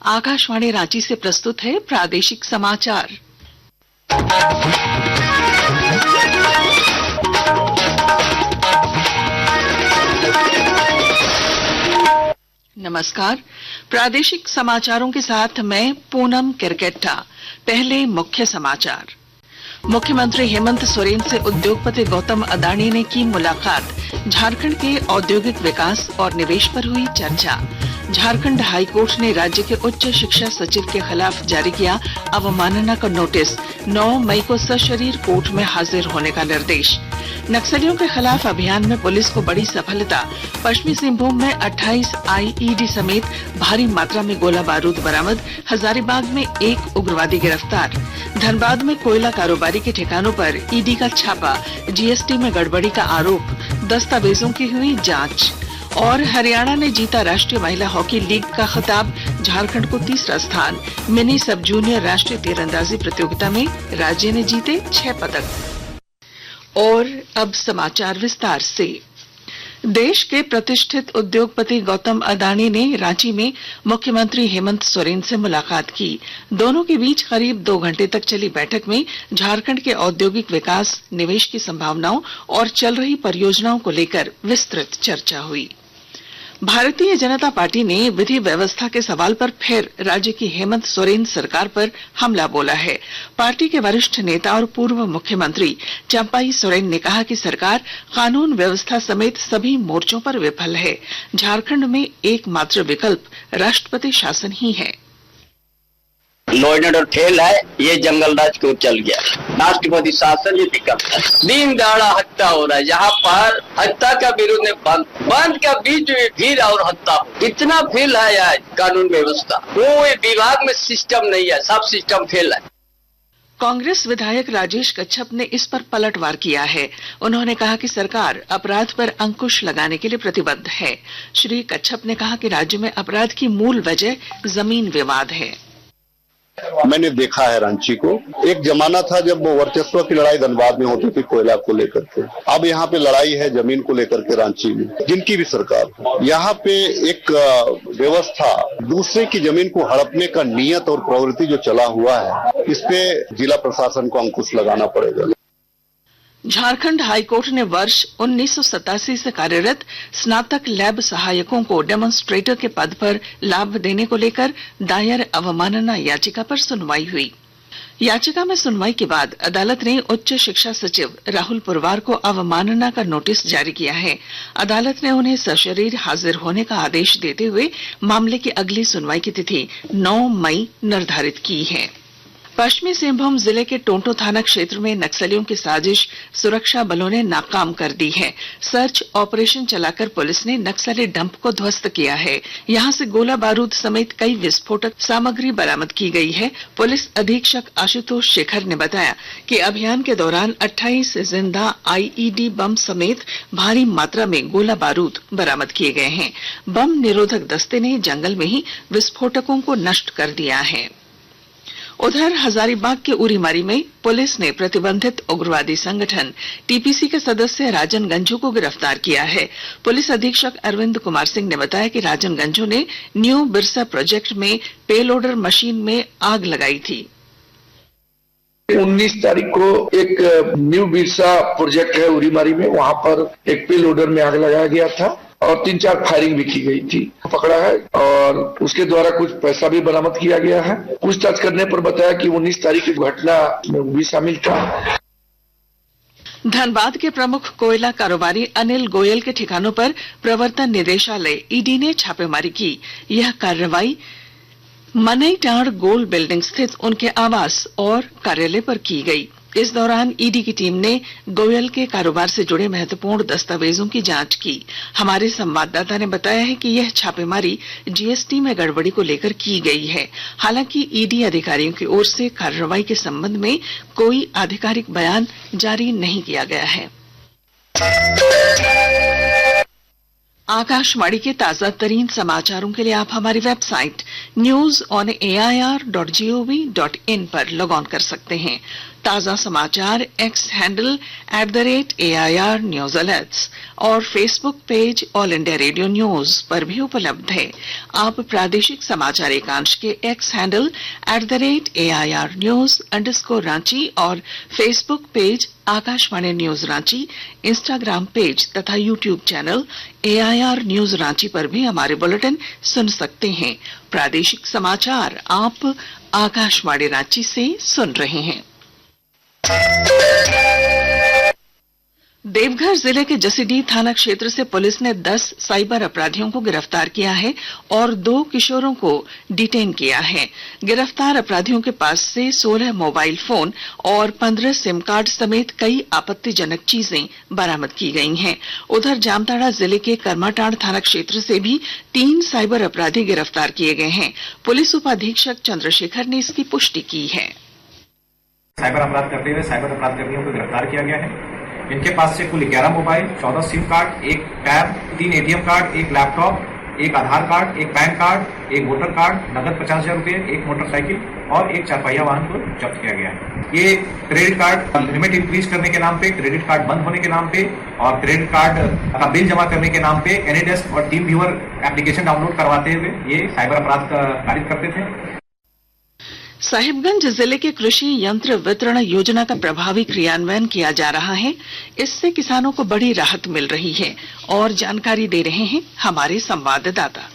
आकाशवाणी रांची से प्रस्तुत है प्रादेशिक समाचार। नमस्कार, प्रादेशिक समाचारों के साथ मैं पूनम किरकेट्टा। पहले मुख्य समाचार। मुख्यमंत्री हेमंत सोरेन से उद्योगपति गौतम अदानी ने की मुलाकात। झारखंड के औद्योगिक विकास और निवेश पर हुई चर्चा। झारखंड हाईकोर्ट ने राज्य के उच्च शिक्षा सचिव के खिलाफ जारी किया अवमानना का नोटिस। 9 मई को सशरीर कोर्ट में हाजिर होने का निर्देश। नक्सलियों के खिलाफ अभियान में पुलिस को बड़ी सफलता। पश्चिमी सिंहभूम में 28 आईईडी समेत भारी मात्रा में गोला बारूद बरामद। हजारीबाग में एक उग्रवादी गिरफ्तार। धनबाद में कोयला कारोबारी के ठिकानों पर ईडी का छापा। जीएसटी में गड़बड़ी का आरोप। दस्तावेजों की हुई जांच। और हरियाणा ने जीता राष्ट्रीय महिला हॉकी लीग का खिताब। झारखंड को तीसरा स्थान। मिनी सब जूनियर राष्ट्रीय तीरंदाजी प्रतियोगिता में राज्य ने जीते 6 पदक। और अब समाचार विस्तार से। देश के प्रतिष्ठित उद्योगपति गौतम अदानी ने रांची में मुख्यमंत्री हेमंत सोरेन से मुलाकात की। दोनों के बीच करीब 2 घंटे तक चली बैठक में झारखंड के औद्योगिक विकास, निवेश की संभावनाओं और चल रही परियोजनाओं को लेकर विस्तृत चर्चा हुई। भारतीय जनता पार्टी ने विधि व्यवस्था के सवाल पर फिर राज्य की हेमंत सोरेन सरकार पर हमला बोला है। पार्टी के वरिष्ठ नेता और पूर्व मुख्यमंत्री चंपाई सोरेन ने कहा कि सरकार कानून व्यवस्था समेत सभी मोर्चों पर विफल है। झारखंड में एकमात्र विकल्प राष्ट्रपति शासन ही है। लॉ एंड ऑर्डर फेल है, ये जंगल राज को चल गया। राष्ट्रपति शासन ये विकल्प है। दिन दहाड़ा हत्या हो रहा है, जहाँ पर हत्या का विरोध में बंद का बीच में भीड़ और हत्या। इतना फेल है यार कानून व्यवस्था। कोई विभाग में सिस्टम नहीं है, सब सिस्टम फेल है। कांग्रेस विधायक राजेश कच्छप ने इस पर पलटवार किया है। उन्होंने कहा कि सरकार अपराध पर अंकुश लगाने के लिए प्रतिबद्ध है। श्री कच्छप ने कहा कि राज्य में अपराध की मूल वजह जमीन विवाद है। मैंने देखा है रांची को। एक जमाना था जब वो वर्चस्व की लड़ाई धनबाद में होती थी कोयला को लेकर के। अब यहाँ पे लड़ाई है जमीन को लेकर के रांची में। जिनकी भी सरकार, यहाँ पे एक व्यवस्था, दूसरे की जमीन को हड़पने का नियत और प्रवृत्ति जो चला हुआ है, इस पे जिला प्रशासन को अंकुश लगाना पड़ेगा। झारखंड हाईकोर्ट ने वर्ष 1987 से कार्यरत स्नातक लैब सहायकों को डेमोन्स्ट्रेटर के पद पर लाभ देने को लेकर दायर अवमानना याचिका पर सुनवाई हुई। याचिका में सुनवाई के बाद अदालत ने उच्च शिक्षा सचिव राहुल पुरवार को अवमानना का नोटिस जारी किया है। अदालत ने उन्हें सशरीर हाजिर होने का आदेश देते हुए मामले की अगली सुनवाई की तिथि 9 मई निर्धारित की है। पश्चिमी सिंहभूम जिले के टोंटो थाना क्षेत्र में नक्सलियों की साजिश सुरक्षा बलों ने नाकाम कर दी है। सर्च ऑपरेशन चलाकर पुलिस ने नक्सली डंप को ध्वस्त किया है। यहां से गोला बारूद समेत कई विस्फोटक सामग्री बरामद की गई है। पुलिस अधीक्षक आशुतोष शेखर ने बताया कि अभियान के दौरान 28 जिंदा आईईडी बम समेत भारी मात्रा में गोला बारूद बरामद किए गए हैं। बम निरोधक दस्ते ने जंगल में ही विस्फोटकों को नष्ट कर दिया है। उधर हजारीबाग के उरीमारी में पुलिस ने प्रतिबंधित उग्रवादी संगठन टीपीसी के सदस्य राजन गंजू को गिरफ्तार किया है। पुलिस अधीक्षक अरविंद कुमार सिंह ने बताया कि राजन गंजू ने न्यू बिरसा प्रोजेक्ट में पेलोडर मशीन में आग लगाई थी। 19 तारीख को एक न्यू बिरसा प्रोजेक्ट है उरीमारी में, वहां पर एक पेलोडर में आग लगाया गया था और 3-4 फायरिंग भी की गई थी। पकड़ा है और उसके द्वारा कुछ पैसा भी बरामद किया गया है। पूछताछ करने पर बताया कि 19 तारीख की घटना में भी शामिल था। धनबाद के प्रमुख कोयला कारोबारी अनिल गोयल के ठिकानों पर प्रवर्तन निदेशालय ईडी ने छापेमारी की। यह कार्रवाई मनईटांड़ गोल बिल्डिंग स्थित उनके आवास और कार्यालय पर की गई। इस दौरान ईडी की टीम ने गोयल के कारोबार से जुड़े महत्वपूर्ण दस्तावेजों की जांच की। हमारे संवाददाता ने बताया है कि यह छापेमारी जीएसटी में गड़बड़ी को लेकर की गई है। हालांकि ईडी अधिकारियों की ओर से कार्रवाई के संबंध में कोई आधिकारिक बयान जारी नहीं किया गया है। आकाशवाणी के ताजा तरीन समाचारों के लिए आप हमारी वेबसाइट newsonair.gov.in पर लॉग ऑन कर सकते हैं। ताजा समाचार X handle @AIR news alerts और Facebook page all India radio news पर भी उपलब्ध है। आप प्रादेशिक समाचार एकांश के एक्स हैंडल @AIR न्यूज _ और Facebook page Akashvani news Ranchi, Instagram page तथा YouTube channel AIR news Ranchi पर भी हमारे बुलेटिन सुन सकते हैं। प्रादेशिक समाचार आप आकाशवाणी रांची से सुन रहे हैं। देवघर जिले के जसीडीह थाना क्षेत्र से पुलिस ने 10 साइबर अपराधियों को गिरफ्तार किया है और 2 किशोरों को डिटेन किया है। गिरफ्तार अपराधियों के पास से 16 मोबाइल फोन और 15 सिम कार्ड समेत कई आपत्तिजनक चीजें बरामद की गई हैं। उधर जामताड़ा जिले के करमाटांड़ थाना क्षेत्र से भी 3 साइबर अपराधी गिरफ्तार किए गए हैं। पुलिस उपाधीक्षक चंद्रशेखर ने इसकी पुष्टि की है। साइबर अपराध करते हुए साइबर अपराधियों को गिरफ्तार किया गया है। इनके पास से कुल 11 mobile, 14 SIM card, 1 tab, 3 ATM card, 1 laptop, 1 Aadhaar card, 1 PAN card, 1 voter card, नगद 50,000 रुपए, 1 मोटरसाइकिल और 1 चारपहिया वाहन को जब्त किया गया है। ये क्रेडिट कार्ड लिमिट इंक्रीज करने के नाम पे, क्रेडिट कार्ड बंद होने के नाम पे और क्रेडिट कार्ड का बिल जमा करने के नाम पे एनीडेस्क और टीम व्यूअर एप्लीकेशन डाउनलोड करवाते हुए ये साइबर अपराध कारित करते थे। साहिबगंज जिले के कृषि यंत्र वितरण योजना का प्रभावी क्रियान्वयन किया जा रहा है। इससे किसानों को बड़ी राहत मिल रही है और जानकारी दे रहे हैं हमारे संवाददाता।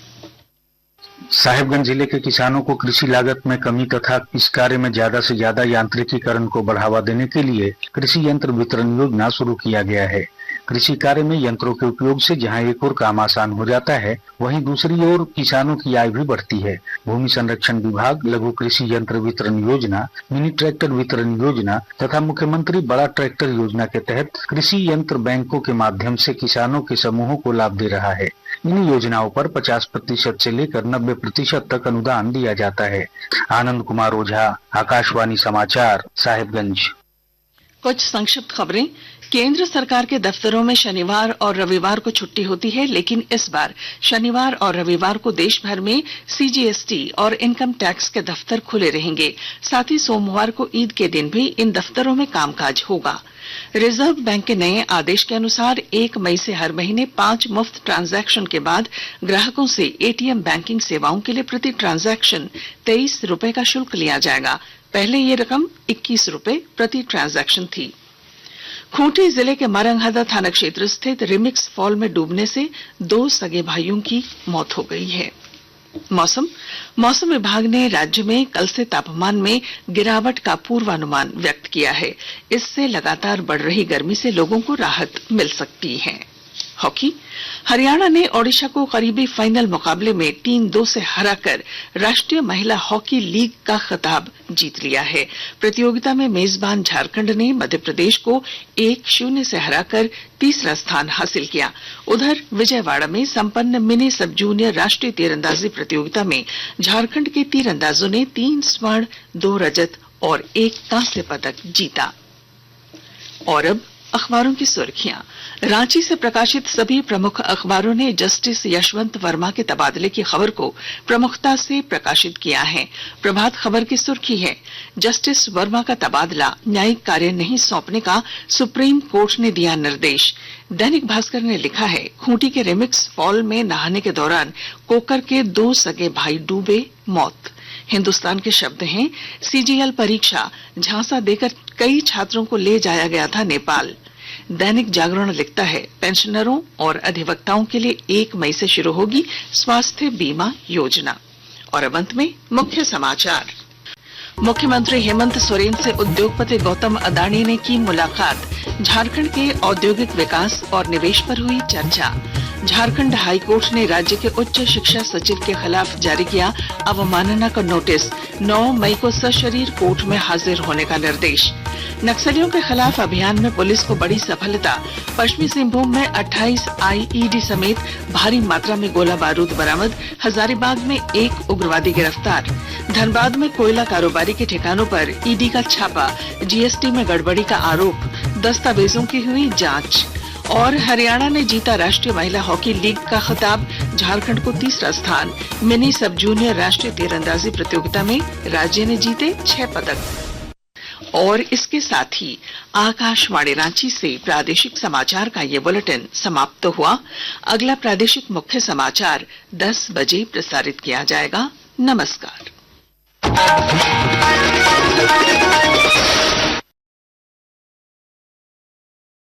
साहिबगंज जिले के किसानों को कृषि लागत में कमी तथा इस कार्य में ज्यादा से ज्यादा यांत्रिकीकरण को बढ़ावा देने के लिए कृषि यंत्र वितरण योजना शुरू किया गया है। कृषि कार्य में यंत्रों के उपयोग से जहां एक ओर काम आसान हो जाता है, वहीं दूसरी ओर किसानों की आय भी बढ़ती है। भूमि संरक्षण विभाग, लघु कृषि यंत्र वितरण योजना, मिनी ट्रैक्टर वितरण योजना तथा मुख्यमंत्री बड़ा ट्रैक्टर योजना के तहत कृषि यंत्र बैंकों के माध्यम से किसानों के समूहों को लाभ दे रहा है। इन योजनाओं पर 50% से लेकर 90% तक अनुदान दिया जाता है। आनंद कुमार ओझा, आकाशवाणी समाचार, साहिबगंज। कुछ संक्षिप्त खबरें। केंद्र सरकार के दफ्तरों में शनिवार और रविवार को छुट्टी होती है, लेकिन इस बार शनिवार और रविवार को देश भर में CGST और इनकम टैक्स के दफ्तर खुले रहेंगे। साथ ही सोमवार को ईद के दिन भी इन दफ्तरों में कामकाज होगा। रिजर्व बैंक के नए आदेश के अनुसार 1 मई से हर महीने 5 मुफ्त ट्रांजैक्शन के बाद ग्राहकों से ATM बैंकिंग सेवाओं के लिए प्रति ट्रांजैक्शन 23 रुपए का शुल्क लिया जाएगा। पहले ये रकम 21 रुपए प्रति ट्रांजैक्शन थी। खूंटी जिले के मारंगहादा थाना क्षेत्र स्थित रिमिक्स फॉल में डूबने से 2 सगे भाइयों की मौत हो गई है। मौसम विभाग ने राज्य में कल से तापमान में गिरावट का पूर्वानुमान व्यक्त किया है। इससे लगातार बढ़ रही गर्मी से लोगों को राहत मिल सकती है। हॉकी। हरियाणा ने ओडिशा को करीबी फाइनल मुकाबले में 3-2 से हराकर राष्ट्रीय महिला हॉकी लीग का खिताब जीत लिया है। प्रतियोगिता में मेजबान झारखंड ने मध्य प्रदेश को 1-0 से हराकर तीसरा स्थान हासिल किया। उधर विजयवाड़ा में संपन्न मिनी सब जूनियर राष्ट्रीय तीरंदाजी प्रतियोगिता में झारखंड के तीरंदाजों ने 3 स्वर्ण, 2 रजत और 1 कांस्य पदक जीता। और अब अखबारों की सुर्खियां। रांची से प्रकाशित सभी प्रमुख अखबारों ने जस्टिस यशवंत वर्मा के तबादले की खबर को प्रमुखता से प्रकाशित किया है। प्रभात खबर की सुर्खी है, जस्टिस वर्मा का तबादला, न्यायिक कार्य नहीं सौंपने का सुप्रीम कोर्ट ने दिया निर्देश। दैनिक भास्कर ने लिखा है, खूंटी के रिमिक्स फॉल में नहाने के दौरान कोकर के 2 सगे भाई डूबे, मौत। हिंदुस्तान के शब्द हैं, CGL परीक्षा, झांसा देकर कई छात्रों को ले जाया गया था नेपाल। दैनिक जागरण लिखता है, पेंशनरों और अधिवक्ताओं के लिए 1 मई से शुरू होगी स्वास्थ्य बीमा योजना। और अब अंत में मुख्य समाचार। मुख्यमंत्री हेमंत सोरेन से उद्योगपति गौतम अदानी ने की मुलाकात। झारखंड के औद्योगिक विकास और निवेश पर हुई चर्चा। झारखंड हाईकोर्ट ने राज्य के उच्च शिक्षा सचिव के खिलाफ जारी किया अवमानना का नोटिस। 9 मई को सशरीर कोर्ट में हाजिर होने का निर्देश। नक्सलियों के खिलाफ अभियान में पुलिस को बड़ी सफलता। पश्चिमी सिंहभूम में 28 IED समेत भारी मात्रा में गोला बारूद बरामद। हजारीबाग में 1 उग्रवादी गिरफ्तार। धनबाद में कोयला कारोबारी के ठिकानों पर ED का छापा। GST में गड़बड़ी का आरोप। दस्तावेजों की हुई जांच। और हरियाणा ने जीता राष्ट्रीय महिला हॉकी लीग का खिताब। झारखंड को तीसरा स्थान। मिनी सब जूनियर राष्ट्रीय तीरंदाजी प्रतियोगिता में राज्य ने जीते 6 पदक। और इसके साथ ही आकाशवाणी रांची से प्रादेशिक समाचार का ये बुलेटिन समाप्त हुआ। अगला प्रादेशिक मुख्य समाचार 10 बजे प्रसारित किया जाएगा। नमस्कार।